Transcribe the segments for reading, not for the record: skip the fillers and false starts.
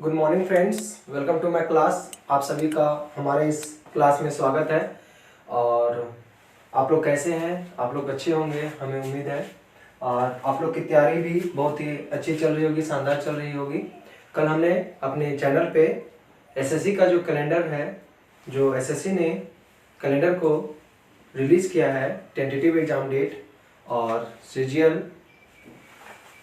Good morning friends, welcome to my class. आप सभी का हमारे इस क्लास में स्वागत है। और आप लोग कैसे हैं? आप लोग अच्छे होंगे, हमें उम्मीद है। और आप लोग की तैयारी भी बहुत ही अच्छी चल रही होगी, शानदार चल रही होगी। कल हमने अपने चैनल पे एसएससी का जो कैलेंडर है, जो एसएससी ने कैलेंडर को रिलीज़ किया है, टेंटेटिव एग्ज़ाम डेट और सीजीएल,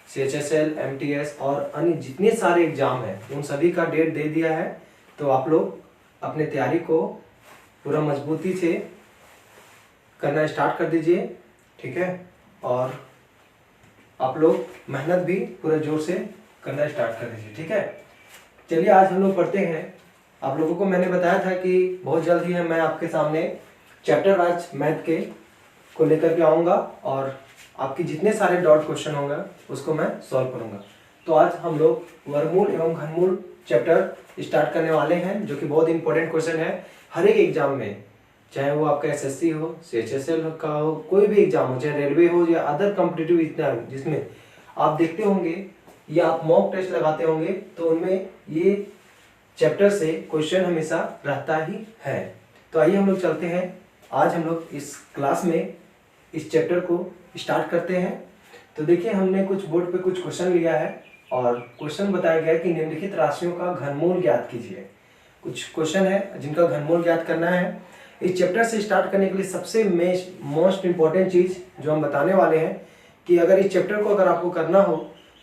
CHSL, MTS और अन्य जितने सारे एग्जाम हैं उन सभी का डेट दे दिया है। तो आप लोग अपने तैयारी को पूरा मजबूती से करना स्टार्ट कर दीजिए, ठीक है। और आप लोग मेहनत भी पूरे जोर से करना स्टार्ट कर दीजिए, ठीक है। चलिए आज हम लोग पढ़ते हैं। आप लोगों को मैंने बताया था कि बहुत जल्द ही मैं आपके सामने चैप्टर वाइज मैथ के को लेकर के आऊँगा और आपके जितने सारे डॉट क्वेश्चन होंगे उसको मैं सॉल्व करूंगा। तो आज हम लोग वर्गमूल एवं घनमूल चैप्टर स्टार्ट करने वाले हैं, जो कि बहुत इंपॉर्टेंट क्वेश्चन है हर एक एग्जाम में, चाहे वो आपका एसएससी हो, CHSL का हो, कोई भी एग्जाम हो, चाहे रेलवे हो या अदर कॉम्पिटिटिव एग्जाम जिसमें आप देखते होंगे या आप मॉक टेस्ट लगाते होंगे, तो उनमें ये चैप्टर से क्वेश्चन हमेशा रहता ही है। तो आइए हम लोग चलते हैं। आज हम लोग इस क्लास में इस चैप्टर को स्टार्ट करते हैं। तो देखिए, हमने कुछ बोर्ड पे कुछ क्वेश्चन लिया है और क्वेश्चन बताया गया है कि निम्नलिखित राशियों का घनमूल ज्ञात कीजिए। कुछ क्वेश्चन है जिनका घनमूल ज्ञात करना है। इस चैप्टर से स्टार्ट करने के लिए सबसे मोस्ट इंपॉर्टेंट चीज़ जो हम बताने वाले हैं कि अगर इस चैप्टर को अगर आपको करना हो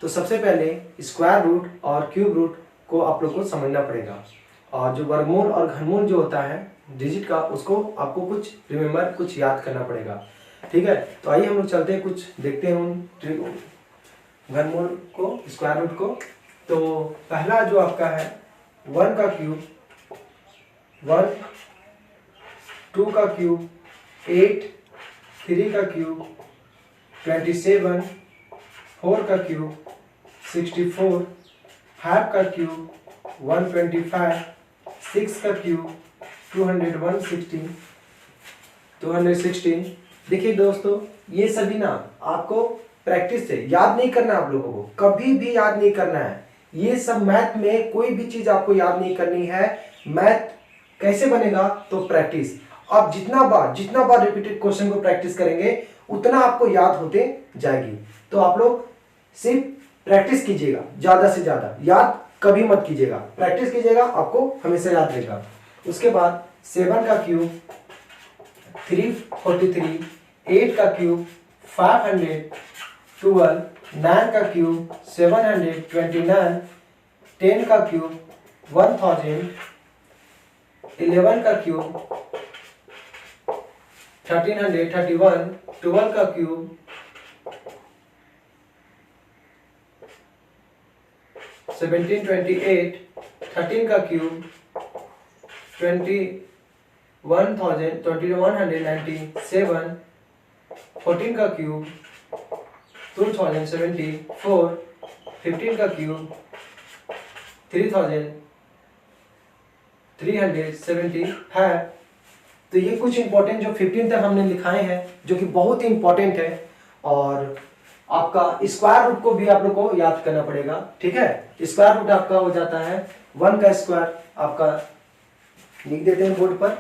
तो सबसे पहले स्क्वायर रूट और क्यूब रूट को आप लोग को समझना पड़ेगा। और जो वर्गमूल और घनमूल जो होता है डिजिट का, उसको आपको कुछ रिमेंबर, कुछ याद करना पड़ेगा, ठीक है। तो आइए हम लोग चलते हैं, कुछ देखते हैं उन घनमूल को, स्क्वायर रूट को। तो पहला जो आपका है 1 का क्यूब, 1, 2 का क्यूब 8, 3 का क्यूब 27, 4 का क्यूब 64, हाफ का क्यूब 125, 6 का क्यूब 216। देखिए दोस्तों, ये सभी ना आपको प्रैक्टिस से याद नहीं करना है, आप लोगों को कभी भी याद नहीं करना है। ये सब मैथ में कोई भी चीज आपको याद नहीं करनी है। मैथ कैसे बनेगा? तो प्रैक्टिस। आप जितना बार रिपीटेड क्वेश्चन को प्रैक्टिस करेंगे उतना आपको याद होते जाएगी। तो आप लोग सिर्फ प्रैक्टिस कीजिएगा, ज्यादा से ज्यादा, याद कभी मत कीजिएगा, प्रैक्टिस कीजिएगा, आपको हमेशा याद रहेगा। उसके बाद 7 का क्यूब 343, 8 का क्यूब 512, 9 का क्यूब 729, 10 का क्यूब 1000, 11 का क्यूब 1331, 12 का क्यूब 1728, 13 का क्यूब 2197, 14 का क्यूब 2074, 15 का क्यूब 3375। तो ये कुछ इंपॉर्टेंट जो 15 तक हमने लिखाए हैं, जो कि बहुत ही इंपॉर्टेंट है। और आपका स्क्वायर रूट को भी आप लोग को याद करना पड़ेगा, ठीक है। स्क्वायर रूट आपका हो जाता है 1 का स्क्वायर, आपका लिख देते हैं बोर्ड पर।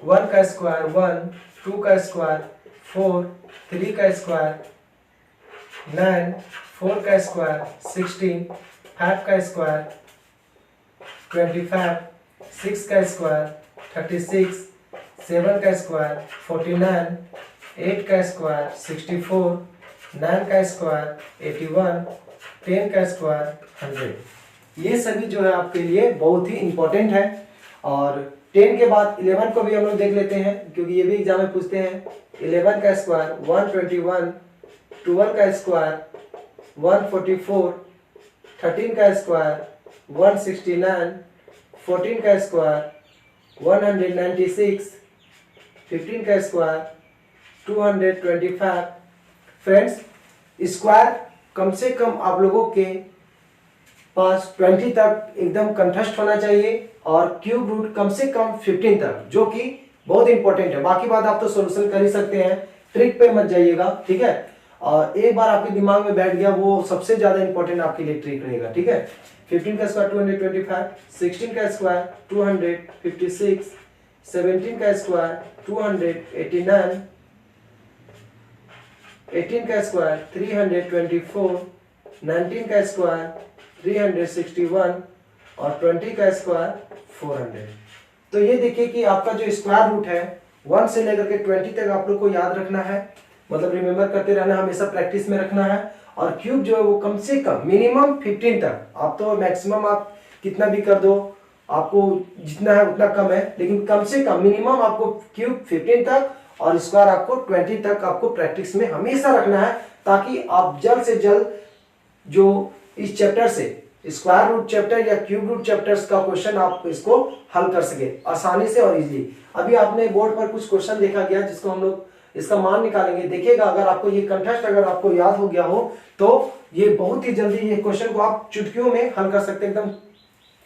1 का स्क्वायर 1, 2 का स्क्वायर 4, 3 का स्क्वायर 9, 4 का स्क्वायर 16, 5 का स्क्वायर 25, 6 का स्क्वायर 36, 7 का स्क्वायर 49, 8 का स्क्वायर 64, 9 का स्क्वायर 81, 10 का स्क्वायर 100। ये सभी जो है आपके लिए बहुत ही इंपॉर्टेंट है। और 10 के बाद 11 को भी हम लोग देख लेते हैं, क्योंकि ये भी एग्जाम में पूछते हैं। 11 का स्क्वायर 121, 12 का स्क्वायर 144, 13 का स्क्वायर 169, 14 का स्क्वायर 196, 15 का स्क्वायर 225। फ्रेंड्स, स्क्वायर कम से कम आप लोगों के पास 20 तक एकदम कंठस्थ होना चाहिए, और क्यूब रूट कम से कम 15 तक, जो कि बहुत इंपॉर्टेंट है। बाकी बात आप तो सोल्यूशन कर ही सकते हैं, ट्रिक पे मत जाइएगा, ठीक है। और एक बार आपके दिमाग में बैठ गया वो सबसे ज्यादा इंपॉर्टेंट आपके लिए ट्रिक रहेगा, ठीक है। 15 का स्क्वायर 225, 16 का स्क्वायर 256, 17 का स्क्वायर 289, 18 का स्क्वायर 324, 19 का स्क्वायर 361 और 20 का स्क्वायर 400। तो ये देखिए कि आपका जो स्क्वायर रूट है 1 से लेकर के 20 तक आप लोग को याद रखना है, मतलब रिमेम्बर करते रहना, हमेशा प्रैक्टिस में रखना है। और क्यूब जो है वो कम से कम मिनिमम 15 तक, आप तो मैक्सिमम आप कितना भी कर दो, आपको जितना है उतना कम है, लेकिन कम से कम मिनिमम आपको क्यूब 15 तक और स्क्वायर आपको 20 तक आपको प्रैक्टिस में हमेशा रखना है, ताकि आप जल्द से जल्द जो इस चैप्टर से स्क्वायर रूट चैप्टर या क्यूब रूट चैप्टर्स का क्वेश्चन आप इसको हल कर सके आसानी से और इजीली। अभी आपने बोर्ड पर कुछ क्वेश्चन देखा गया जिसको हम लोग इसका मान निकालेंगे। देखिएगा अगर आपको ये कंटेस्ट अगर आपको याद हो गया हो तो ये बहुत ही जल्दी ये क्वेश्चन को आप चुटकियों में हल कर सकते हैं, एकदम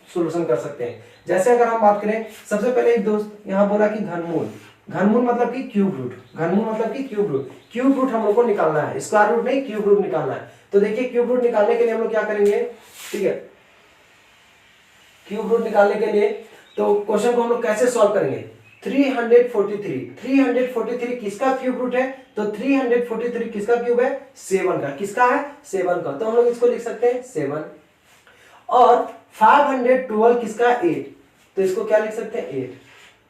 सोल्यूशन कर सकते हैं। जैसे अगर हम बात करें, सबसे पहले एक दोस्त यहाँ बोला कि घनमूल, घनमूल मतलब कि क्यूब रूट, घनमूल मतलब कि क्यूब रूट, क्यूब रूट हम लोग को निकालना है, स्क्वायर रूट नहीं क्यूब रूट निकालना है। तो देखिए क्यूब रूट निकालने के लिए हम लोग क्या करेंगे, ठीक है, क्यूब रूट निकालने के लिए तो क्वेश्चन को हम लोग कैसे सॉल्व करेंगे। 343 किसका क्यूब रूट है, तो 343 किसका क्यूब है, 7 का, किसका है 7 का, तो हम लोग इसको लिख सकते हैं 7। और 512 किसका 8, तो इसको क्या लिख सकते हैं 8।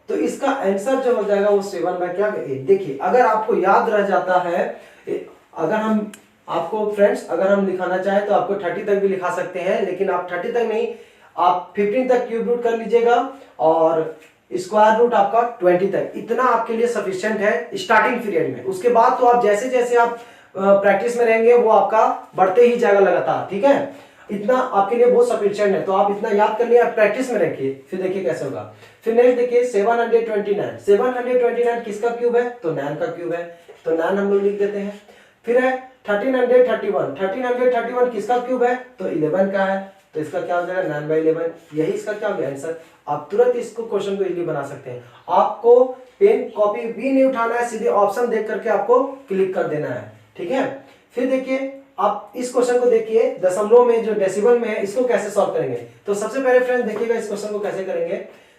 तो इसका आंसर जो हो जाएगा वो 7/8। देखिए अगर आपको याद रह जाता है, अगर हम आपको फ्रेंड्स अगर हम लिखाना चाहे तो आपको 30 तक भी लिखा सकते हैं, लेकिन आप 30 तक नहीं, आप 15 तक क्यूब रूट कर लीजिएगा और स्क्वायर रूट आपका 20 तक, इतना आपके लिए सफिशिएंट है स्टार्टिंग पीरियड में। उसके बाद तो आप जैसे जैसे आप प्रैक्टिस में रहेंगे वो आपका बढ़ते ही जाएगा लगातार, ठीक है, इतना आपके लिए बहुत सफिशिएंट है। तो आप इतना याद कर लिया, प्रैक्टिस में रखिए, फिर देखिए कैसे होगा। फिर नेक्स्ट देखिए 729 किसका क्यूब है, तो 9 का क्यूब है, तो 9 हम लोग लिख देते हैं। फिर है 1331 किसका क्यूब है, तो 11 का है, तो इसका क्या हो जाएगा 9/11, यही इसका क्या हो गया आंसर। आप तुरंत इसको क्वेश्चन को इजीली बना सकते हैं। आपको पेन कॉपी भी नहीं उठाना है, सीधे ऑप्शन देख करके आपको क्लिक कर देना है, ठीक है। फिर देखिए आप इस क्वेश्चन को देखिए, दशमलव में जो डेसिमल में है इसको कैसे सॉल्व करेंगे। तो सबसे पहले फ्रेंड्स देखिएगा इस क्वेश्चन को कैसे करेंगे।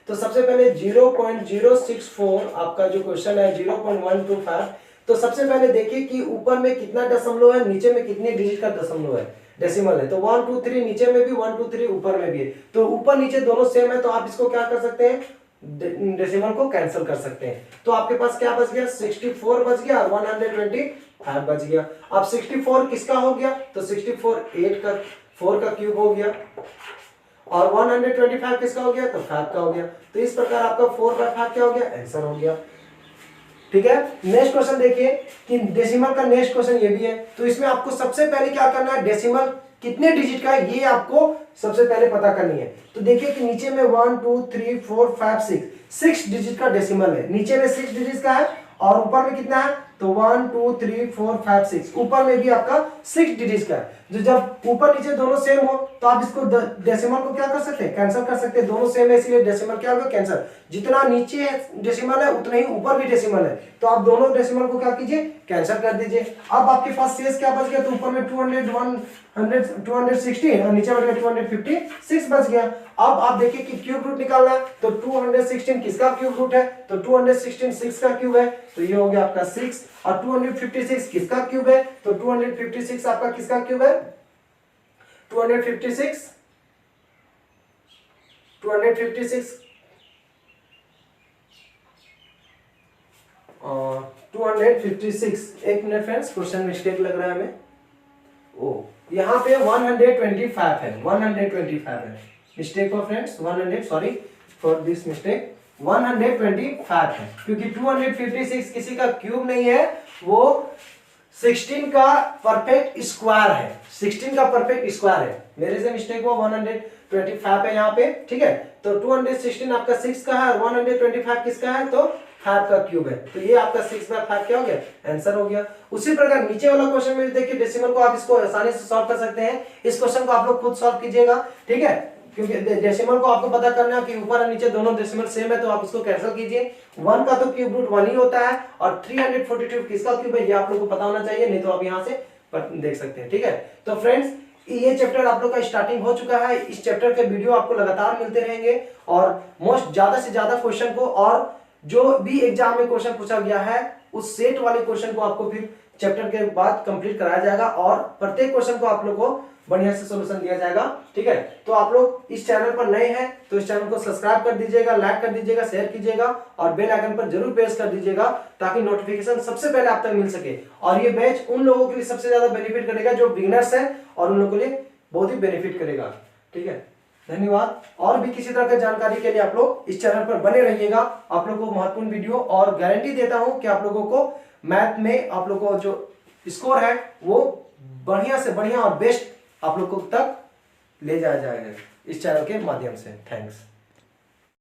तो सबसे पहले 0.064 आपका जो क्वेश्चन है 0.125, तो सबसे पहले देखिए कि ऊपर में कितना दशमलव है, नीचे में कितने डिजिट का दशमलव है, डेसिमल है। तो 1 2 3 नीचे में भी, 1 2 3 ऊपर में भी है, तो ऊपर नीचे दोनों सेम है, तो आप इसको क्या कर सकते हैं, डेसिमल को कैंसिल कर सकते हैं। तो आपके पास क्या बच गया, 64 बच गया और 125 बच गया। अब 64 किसका हो गया, तो 64 8 का 4 का क्यूब हो गया, और 125 किसका हो गया, तो 5 का हो गया। तो इस प्रकार आपका 4/5 क्या हो गया, आंसर हो गया, ठीक है। नेक्स्ट क्वेश्चन देखिए कि डेसिमल का नेक्स्ट क्वेश्चन ये भी है। तो इसमें आपको सबसे पहले क्या करना है, डेसिमल कितने डिजिट का है ये आपको सबसे पहले पता करनी है। तो देखिए कि नीचे में 1 2 3 4 5 6 डिजिट का डेसिमल है, नीचे में 6 डिजिट का है, और ऊपर में कितना है, तो 1 2 3 4 5 6, ऊपर में भी आपका 6 डिजिट का है। जो जब ऊपर नीचे दोनों सेम हो तो आप इसको डेसिमल को क्या कर सकते हैं, कैंसिल कर सकते हैं, दोनों सेम है इसलिए डेसिमल क्या होगा, कैंसिल। जितना नीचे डेसिमल है उतना ही ऊपर भी डेसिमल है, तो आप दोनों डेसिमल को क्या कीजिए, कैंसिल कर दीजिए। अब आपके पास शेष क्या बच गया, तो ऊपर में 216 और नीचे बच गया 256 बच गया। अब आप देखिए कि क्यूब रूट निकालना है, तो 216 किसका क्यूब रूट है, तो 216 6 का क्यूब है, तो ये हो गया आपका 6, और 256 किसका क्यूब है, तो 256 आपका किसका क्यूब है, 256 और 256, एक मिनट फ्रेंड्स, क्वेश्चन मिस्टेक लग रहा है हमें। ओ यहाँ पे 125 है, 125 है, मिस्टेक हो friends, 100, sorry for this mistake, 125 है, क्योंकि 256 किसी का क्यूब नहीं है, वो 16 का परफेक्ट स्क्वायर है, 16 का परफेक्ट स्क्वायर है, मेरे से मिस्टेक हुआ, 125 है यहाँ पे, ठीक है। तो 216 आपका 6 का है और 125 किसका है, तो 5 का क्यूब है, तो ये आपका 6/5 क्या हो गया, आंसर हो गया। उसी प्रकार नीचे वाला क्वेश्चन में देखिए डेसिमल को आप इसको आसानी से सॉल्व कर सकते हैं। इस क्वेश्चन को आप लोग खुद सॉल्व कीजिएगा, ठीक है। क्योंकि डेसिमल को आपको पता करना है कि ऊपर और नीचे दोनों डेसिमल सेम है, तो आप उसको कैंसिल कीजिए। 1 का तो क्यूब रूट 1 ही होता है, और 342 किसका क्यूब है ये आप लोग को पता होना चाहिए, नहीं तो आप यहाँ से देख सकते हैं। ठीक है, तो फ्रेंड्स ये चैप्टर आप लोग का स्टार्टिंग हो चुका है। इस चैप्टर के वीडियो आपको लगातार मिलते रहेंगे, और मोस्ट ज्यादा से ज्यादा क्वेश्चन को, और जो भी एग्जाम में क्वेश्चन पूछा गया है उस सेट वाले क्वेश्चन को आपको फिर चैप्टर के बाद कंप्लीट कराया जाएगा, और प्रत्येक क्वेश्चन को आप लोग को बढ़िया से सॉल्यूशन दिया जाएगा। ठीक है, तो आप लोग इस चैनल पर नए हैं तो इस चैनल को सब्सक्राइब कर दीजिएगा, लाइक कर दीजिएगा, शेयर कीजिएगा, और बेल आइकन पर जरूर प्रेस कर दीजिएगा ताकि नोटिफिकेशन सबसे पहले आप तक मिल सके। और ये बैच उन लोगों के लिए सबसे ज्यादा बेनिफिट करेगा जो बिगिनर्स है, और उन लोगों के लिए बहुत ही बेनिफिट करेगा। ठीक है, धन्यवाद। और भी किसी तरह की जानकारी के लिए आप लोग इस चैनल पर बने रहिएगा। आप लोगों को महत्वपूर्ण वीडियो, और गारंटी देता हूं कि आप लोगों को मैथ में आप लोगों को जो स्कोर है वो बढ़िया से बढ़िया और बेस्ट आप लोगों तक ले जाया जाएगा इस चैनल के माध्यम से। थैंक्स।